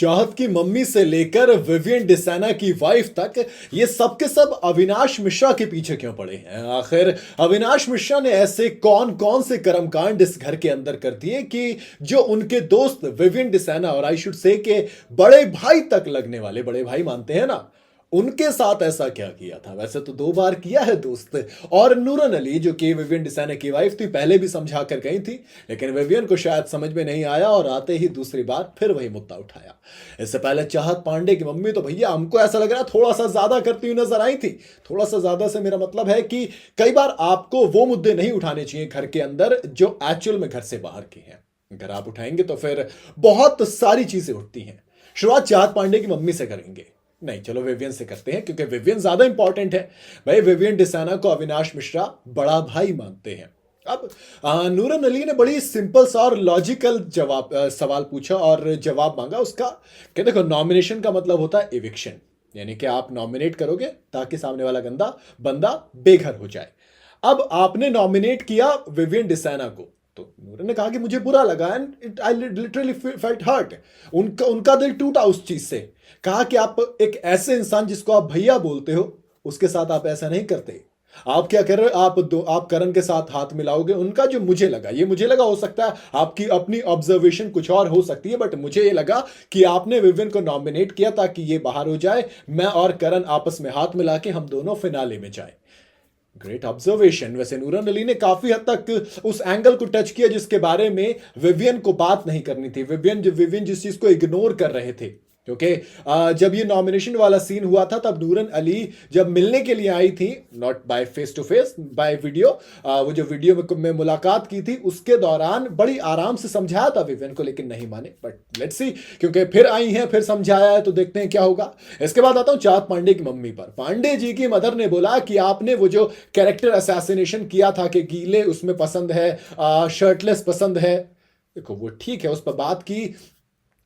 चाहत की मम्मी से लेकर विवियन डिसाना की वाइफ तक ये सब के सब अविनाश मिश्रा के पीछे क्यों पड़े हैं? आखिर अविनाश मिश्रा ने ऐसे कौन कौन से कर्मकांड इस घर के अंदर कर दिए कि जो उनके दोस्त विवियन डिसाना और आई शुड से के बड़े भाई तक लगने वाले, बड़े भाई मानते हैं ना, उनके साथ ऐसा क्या किया था? वैसे तो 2 बार किया है दोस्त। और नूरन अली जो कि विवियन डिसाना की वाइफ थी, पहले भी समझा कर गई थी, लेकिन विवियन को शायद समझ में नहीं आया और आते ही दूसरी बार फिर वही मुद्दा उठाया। इससे पहले चाहत पांडे की मम्मी तो भैया हमको ऐसा लग रहा थोड़ा सा ज्यादा करती हुई नजर आई थी। थोड़ा सा ज्यादा से मेरा मतलब है कि कई बार आपको वो मुद्दे नहीं उठाने चाहिए घर के अंदर जो एक्चुअल में घर से बाहर के हैं। अगर आप उठाएंगे तो फिर बहुत सारी चीजें उठती हैं। शुरुआत चाहत पांडे की मम्मी से करेंगे। नहीं, चलो विवियन से करते हैं क्योंकि विवियन ज्यादा इंपॉर्टेंट है। भाई विवियन डिसाना को अविनाश मिश्रा बड़ा भाई मानते हैं। अब नूरन अली ने बड़ी सिंपल सा और लॉजिकल सवाल पूछा और जवाब मांगा उसका कि देखो, नॉमिनेशन का मतलब होता है इविक्शन, यानी कि आप नॉमिनेट करोगे ताकि सामने वाला गंदा बंदा बेघर हो जाए। अब आपने नॉमिनेट किया विवियन डिसाना को, तो नूरन ने कहा कि मुझे बुरा लगा and I literally felt hurt. उनका उनका दिल टूटा उस चीज से। कहा कि आप एक ऐसे इंसान जिसको आप भैया बोलते हो, उसके साथ आप ऐसा नहीं करते। आप क्या कर रहे हो? आप करण के साथ हाथ मिलाओगे। उनका जो मुझे लगा हो सकता है आपकी अपनी ऑब्जर्वेशन कुछ और हो सकती है, बट मुझे ये लगा कि आपने विवियन को नॉमिनेट किया ताकि ये बाहर हो जाए, मैं और करण आपस में हाथ मिला के हम दोनों फिनाले में जाए। Great observation. वैसे नूरन अली ने काफी हद तक उस एंगल को टच किया जिसके बारे में विवियन को बात नहीं करनी थी। विवियन जिस चीज को इग्नोर कर रहे थे, क्योंकि जब ये नॉमिनेशन वाला सीन हुआ था तब नूरन अली जब मिलने के लिए आई थी, not by face to face, by video, वो जो वीडियो में मुलाकात की थी उसके दौरान बड़ी आराम से समझाया था विवियन को, लेकिन नहीं माने। बट लेट्स सी, क्योंकि फिर आई हैं, फिर समझाया है, तो देखते हैं क्या होगा। इसके बाद आता हूं चाहत पांडे की मम्मी पर। पांडे जी की मदर ने बोला कि आपने वो जो कैरेक्टर असैसिनेशन किया था कि गीले उसमें पसंद है, शर्टलेस पसंद है, देखो वो ठीक है, उस पर बात की,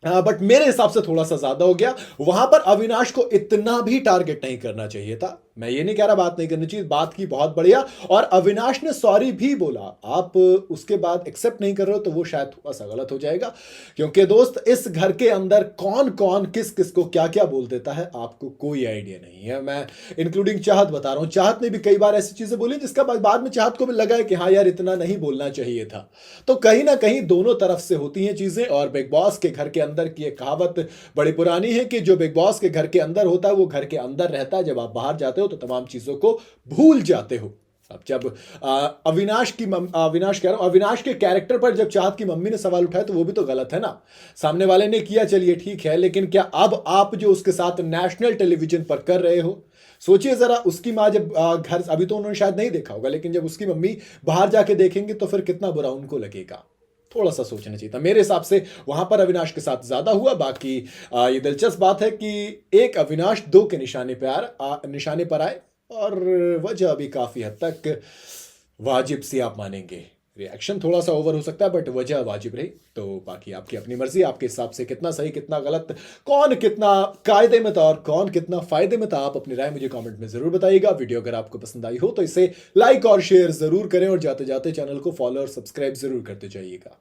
बट मेरे हिसाब से थोड़ा सा ज्यादा हो गया। वहां पर अविनाश को इतना भी टारगेट नहीं करना चाहिए था। मैं ये नहीं कह रहा बात नहीं करनी चाहिए, बात की बहुत बढ़िया, और अविनाश ने सॉरी भी बोला। आप उसके बाद एक्सेप्ट नहीं कर रहे हो तो वो शायद थोड़ा सा गलत हो जाएगा, क्योंकि दोस्त इस घर के अंदर कौन कौन किस किस को क्या क्या बोल देता है आपको कोई आइडिया नहीं है। मैं इंक्लूडिंग चाहत बता रहा हूं, चाहत ने भी कई बार ऐसी चीजें बोली जिसका बाद में चाहत को भी लगा है कि हाँ यार इतना नहीं बोलना चाहिए था। तो कहीं ना कहीं दोनों तरफ से होती हैं चीजें। और बिग बॉस के घर के अंदर की एक कहावत बड़ी पुरानी है कि जो बिग बॉस के घर के अंदर होता है वो घर के अंदर रहता है, जब आप बाहर जाते हो तो तमाम चीजों को भूल जाते हो। अब जब अविनाश कह रहा हूं, अविनाश के कैरेक्टर पर जब चाहत की मम्मी ने सवाल उठाया तो वो भी तो गलत है ना। सामने वाले ने किया, चलिए ठीक है, लेकिन क्या अब आप जो उसके साथ नेशनल टेलीविजन पर कर रहे हो, सोचिए जरा, उसकी माँ जब घर, अभी तो उन्होंने शायद नहीं देखा होगा, लेकिन जब उसकी मम्मी बाहर जाके देखेंगे तो फिर कितना बुरा उनको लगेगा। थोड़ा सा सोचना चाहिए था मेरे हिसाब से। वहां पर अविनाश के साथ ज्यादा हुआ। बाकी ये दिलचस्प बात है कि एक अविनाश 2 के निशाने पर आए, और वजह भी काफी हद तक वाजिब सी आप मानेंगे। रिएक्शन थोड़ा सा ओवर हो सकता है बट वजह वाजिब रही। तो बाकी आपकी अपनी मर्जी, आपके हिसाब से कितना सही कितना गलत, कौन कितना कायदे में था और कौन कितना फायदे में था, आप अपनी राय मुझे कमेंट में जरूर बताइएगा। वीडियो अगर आपको पसंद आई हो तो इसे लाइक और शेयर जरूर करें, और जाते जाते चैनल को फॉलो और सब्सक्राइब जरूर करते जाइएगा।